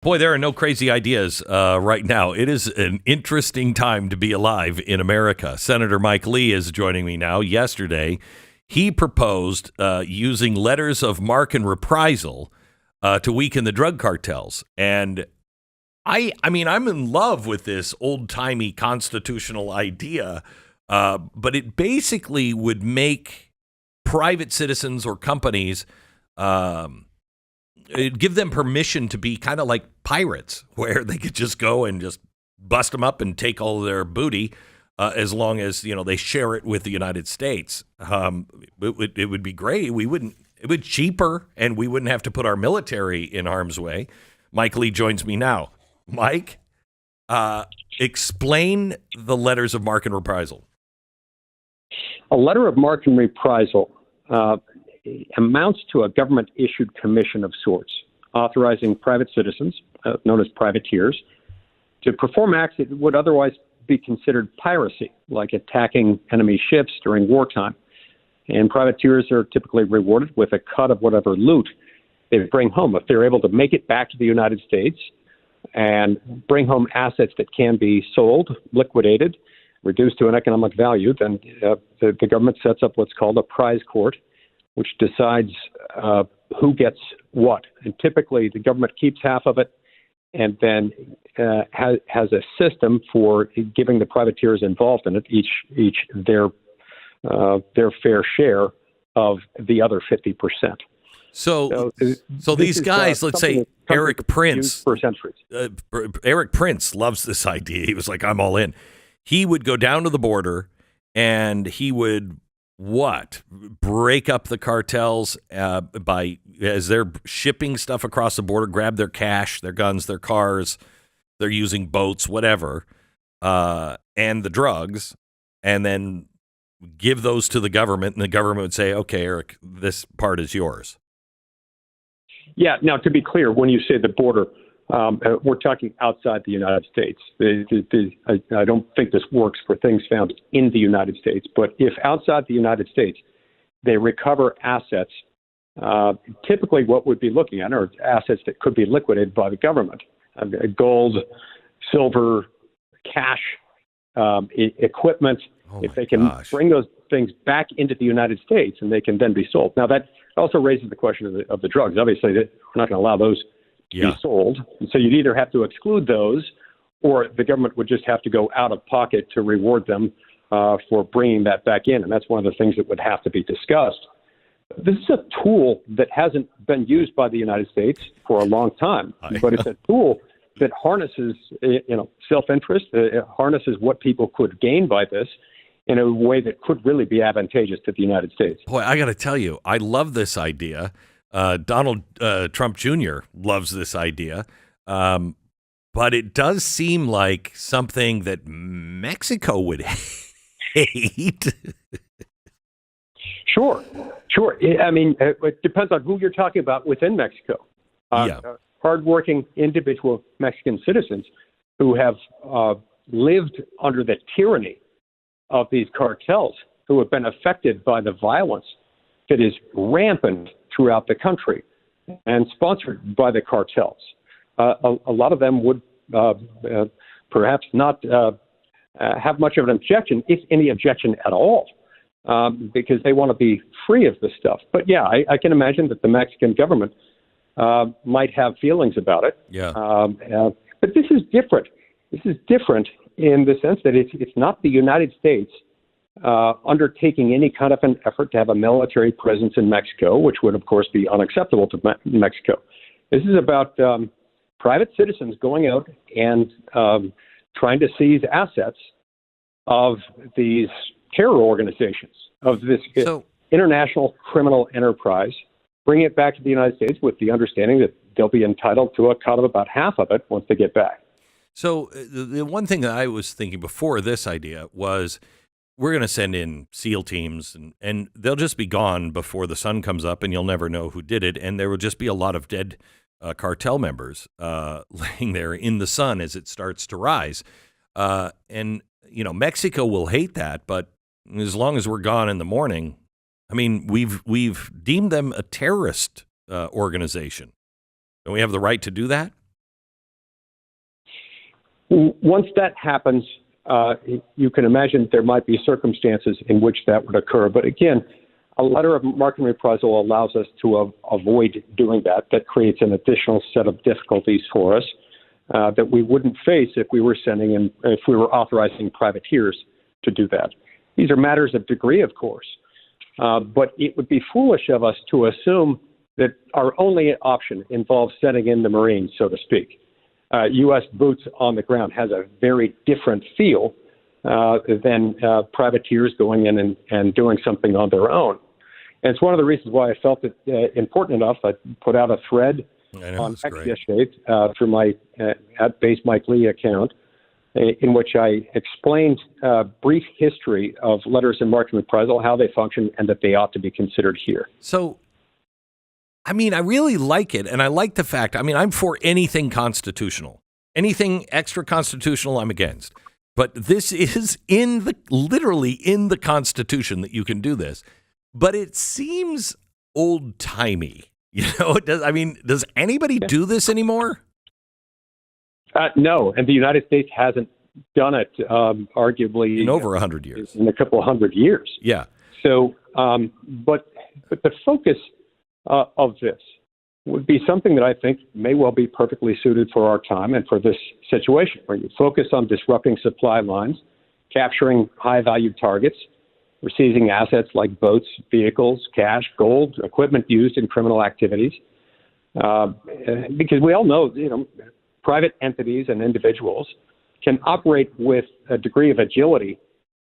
Boy, there are no crazy ideas right now. It is an interesting time to be alive in America. Senator Mike Lee is joining me now. Yesterday, he proposed using letters of marque and reprisal to weaken the drug cartels. And I mean, I'm in love with this old-timey constitutional idea, but it basically would make private citizens or companies it'd give them permission to be kind of like pirates, where they could just go and just bust them up and take all of their booty, as long as they share it with the United States. It would be great. It would be cheaper, and we wouldn't have to put our military in harm's way. Mike Lee joins me now. Mike, explain the letters of marque and reprisal. A letter of marque and reprisal amounts to a government-issued commission of sorts, authorizing private citizens, known as privateers, to perform acts that would otherwise be considered piracy, like attacking enemy ships during wartime. And privateers are typically rewarded with a cut of whatever loot they bring home. If they're able to make it back to the United States and bring home assets that can be sold, liquidated, reduced to an economic value, then the government sets up what's called a prize court, which decides who gets what. And typically, the government keeps half of it and then has a system for giving the privateers involved in it each their fair share of the other 50%. So these guys, let's say Eric Prince, for centuries. Eric Prince loves this idea. He was like, I'm all in. He would go down to the border and he would break up the cartels as they're shipping stuff across the border, grab their cash, their guns, their cars, they're using boats, whatever, and the drugs, and then give those to the government, and the government would say, okay, Eric, this part is yours. Yeah. Now, to be clear, when you say the border, we're talking outside the United States. I don't think this works for things found in the United States. But if outside the United States they recover assets, typically what we'd be looking at are assets that could be liquidated by the government: gold, silver, cash, equipment. If they can bring those things back into the United States, and they can then be sold. Now, that also raises the question of the drugs. Obviously, we're not going to allow those to be sold. And so you'd either have to exclude those, or the government would just have to go out of pocket to reward them for bringing that back in. And that's one of the things that would have to be discussed. This is a tool that hasn't been used by the United States for a long time, but it's a tool that harnesses, self-interest. It harnesses what people could gain by this in a way that could really be advantageous to the United States. Boy, I got to tell you, I love this idea. Donald Trump Jr. loves this idea, but it does seem like something that Mexico would hate. Sure. I mean, it depends on who you're talking about within Mexico. Hardworking individual Mexican citizens who have lived under the tyranny of these cartels, who have been affected by the violence that is rampant throughout the country and sponsored by the cartels. A lot of them would perhaps not have much of an objection, if any objection at all, because they want to be free of this stuff. But yeah, I can imagine that the Mexican government might have feelings about it. But this is different. This is different in the sense that it's not the United States undertaking any kind of an effort to have a military presence in Mexico, which would, of course, be unacceptable to Mexico. This is about private citizens going out and trying to seize assets of these terror organizations, of this international criminal enterprise, bring it back to the United States with the understanding that they'll be entitled to a cut of about half of it once they get back. So the one thing that I was thinking before this idea was we're going to send in SEAL teams and they'll just be gone before the sun comes up, and you'll never know who did it. And there will just be a lot of dead cartel members laying there in the sun as it starts to rise. And, Mexico will hate that. But as long as we're gone in the morning, I mean, we've deemed them a terrorist organization. Don't we have the right to do that? Once that happens, you can imagine there might be circumstances in which that would occur. But again, a letter of marque and reprisal allows us to avoid doing that. That creates an additional set of difficulties for us that we wouldn't face if we were authorizing privateers to do that. These are matters of degree, of course, but it would be foolish of us to assume that our only option involves sending in the Marines, so to speak. U.S. boots on the ground has a very different feel than privateers going in and doing something on their own. And it's one of the reasons why I felt it important enough. I put out a thread on X yesterday through my at Base Mike Lee account, in which I explained a brief history of letters in marque and reprisal, how they function, and that they ought to be considered here. So, I mean, I really like it, and I like the fact, I mean, I'm for anything constitutional. Anything extra constitutional, I'm against. But this is literally in the Constitution that you can do this. But it seems old-timey. You know, does anybody do this anymore? No, and the United States hasn't done it, arguably in over 100 years. In a couple of 100 years. Yeah. So, but the focus of this would be something that I think may well be perfectly suited for our time and for this situation, where you focus on disrupting supply lines, capturing high-value targets, we're seizing assets like boats, vehicles, cash, gold, equipment used in criminal activities. Because we all know, private entities and individuals can operate with a degree of agility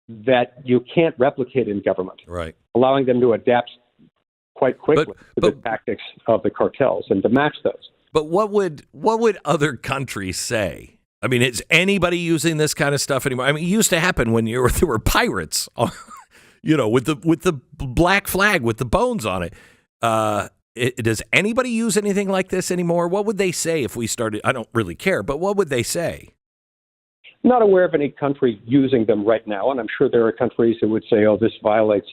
that you can't replicate in government, right? Allowing them to adapt quite quickly to the tactics of the cartels and to match those. But what would other countries say? I mean, is anybody using this kind of stuff anymore? I mean, it used to happen when there were pirates. With the black flag with the bones on it. Does anybody use anything like this anymore? What would they say if we started? I don't really care, but what would they say? Not aware of any country using them right now, and I'm sure there are countries that would say, "Oh, this violates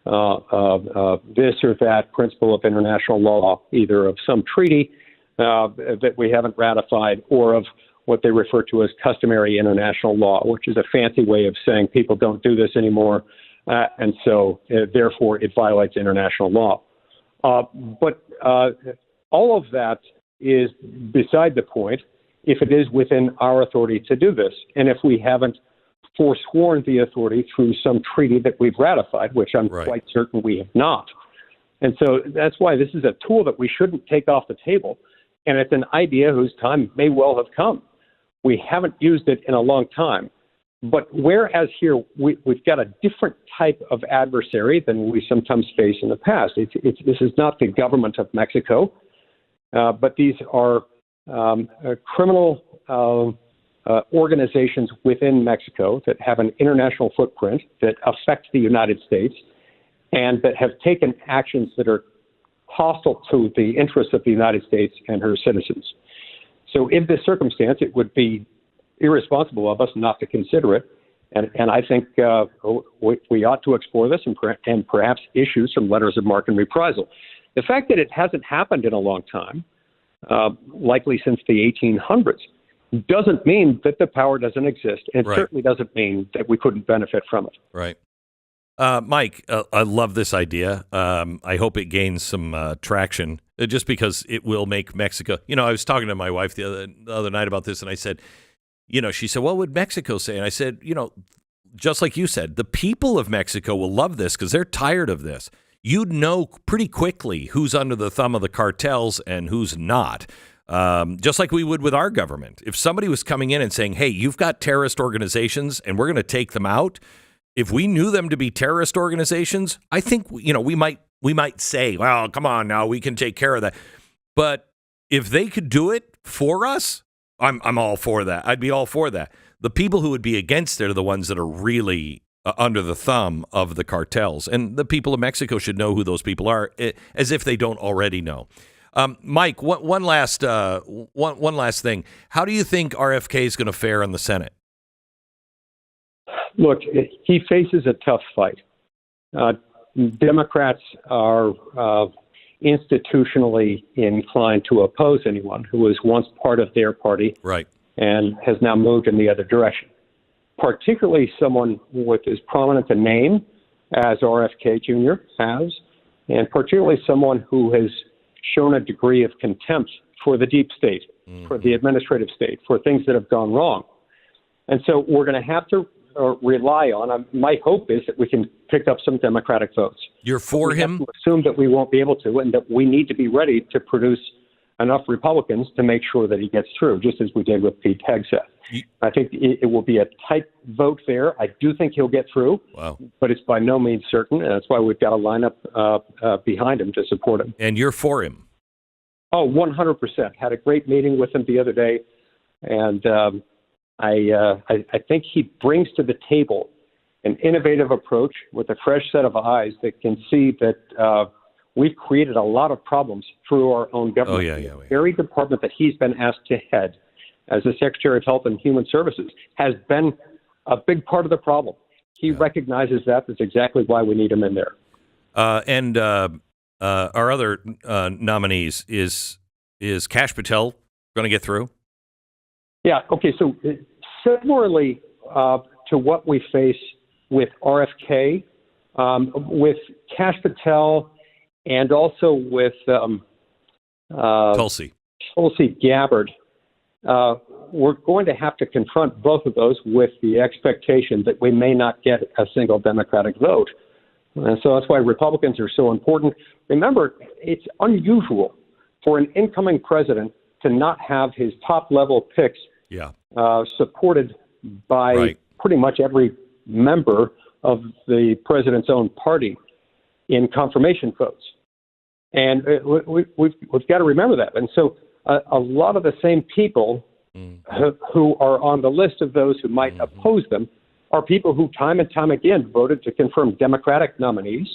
this or that principle of international law, either of some treaty that we haven't ratified, or of what they refer to as customary international law," which is a fancy way of saying people don't do this anymore. And so, therefore, it violates international law. But all of that is beside the point if it is within our authority to do this. And if we haven't forsworn the authority through some treaty that we've ratified, which I'm quite certain we have not. And so that's why this is a tool that we shouldn't take off the table. And it's an idea whose time may well have come. We haven't used it in a long time. But whereas here we've got a different type of adversary than we sometimes face in the past. This is not the government of Mexico, but these are criminal organizations within Mexico that have an international footprint that affect the United States and that have taken actions that are hostile to the interests of the United States and her citizens. So in this circumstance, it would be irresponsible of us not to consider it. And I think we ought to explore this and perhaps issue some letters of marque and reprisal. The fact that it hasn't happened in a long time, likely since the 1800s, doesn't mean that the power doesn't exist. It certainly doesn't mean that we couldn't benefit from it. Right. Mike, I love this idea. I hope it gains some traction, just because it will make Mexico. I was talking to my wife the other night about this, and I said, she said, "What would Mexico say?" And I said, just like you said, the people of Mexico will love this because they're tired of this. You'd know pretty quickly who's under the thumb of the cartels and who's not. Just like we would with our government. If somebody was coming in and saying, "Hey, you've got terrorist organizations and we're going to take them out," if we knew them to be terrorist organizations, I think, we might say, "Well, come on now, we can take care of that." But if they could do it for us, I'm all for that. I'd be all for that. The people who would be against it are the ones that are really under the thumb of the cartels. And the people of Mexico should know who those people are, as if they don't already know. Mike, one last thing. How do you think RFK is going to fare in the Senate? Look, he faces a tough fight. Democrats are institutionally inclined to oppose anyone who was once part of their party. Right. and has now moved in the other direction. Particularly someone with as prominent a name as RFK Jr. has, and particularly someone who has shown a degree of contempt for the deep state, for the administrative state, for things that have gone wrong. And so we're going to have to rely on, my hope is that we can pick up some Democratic votes. You're for we him? Have to assume that we won't be able to, and that we need to be ready to produce enough Republicans to make sure that he gets through, just as we did with Pete Hegseth. I think it will be a tight vote there. I do think he'll get through, but it's by no means certain, and that's why we've got to line up behind him to support him. And you're for him? Oh, 100%. Had a great meeting with him the other day, and I think he brings to the table an innovative approach with a fresh set of eyes that can see that we've created a lot of problems through our own government. The very department that he's been asked to head as the Secretary of Health and Human Services has been a big part of the problem. He recognizes that. That's exactly why we need him in there. And our other nominees, is Kash Patel going to get through? Yeah. Okay. So similarly to what we face with RFK, with Kash Patel, and also with Tulsi Gabbard, we're going to have to confront both of those with the expectation that we may not get a single Democratic vote. And so that's why Republicans are so important. Remember, it's unusual for an incoming president to not have his top-level picks supported by pretty much every member of the president's own party in confirmation votes. And we've got to remember that. And so a lot of the same people who are on the list of those who might oppose them are people who time and time again voted to confirm Democratic nominees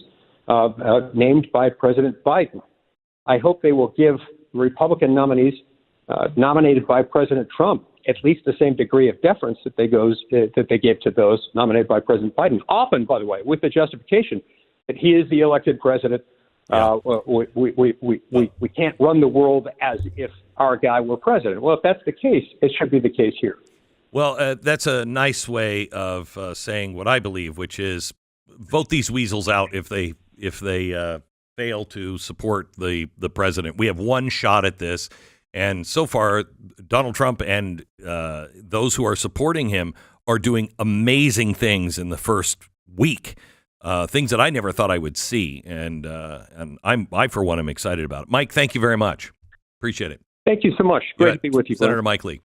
named by President Biden. I hope they will give Republican nominees nominated by President Trump at least the same degree of deference that they gave to those nominated by President Biden. Often, by the way, with the justification that he is the elected president. We can't run the world as if our guy were president. Well, if that's the case, it should be the case here. Well, that's a nice way of saying what I believe, which is vote these weasels out if they fail to support the president. We have one shot at this, and so far, Donald Trump and those who are supporting him are doing amazing things in the first week. Things that I never thought I would see, and I for one am excited about it. Mike, thank you very much. Appreciate it. Thank you so much. Great to be with you, Senator Mike Lee.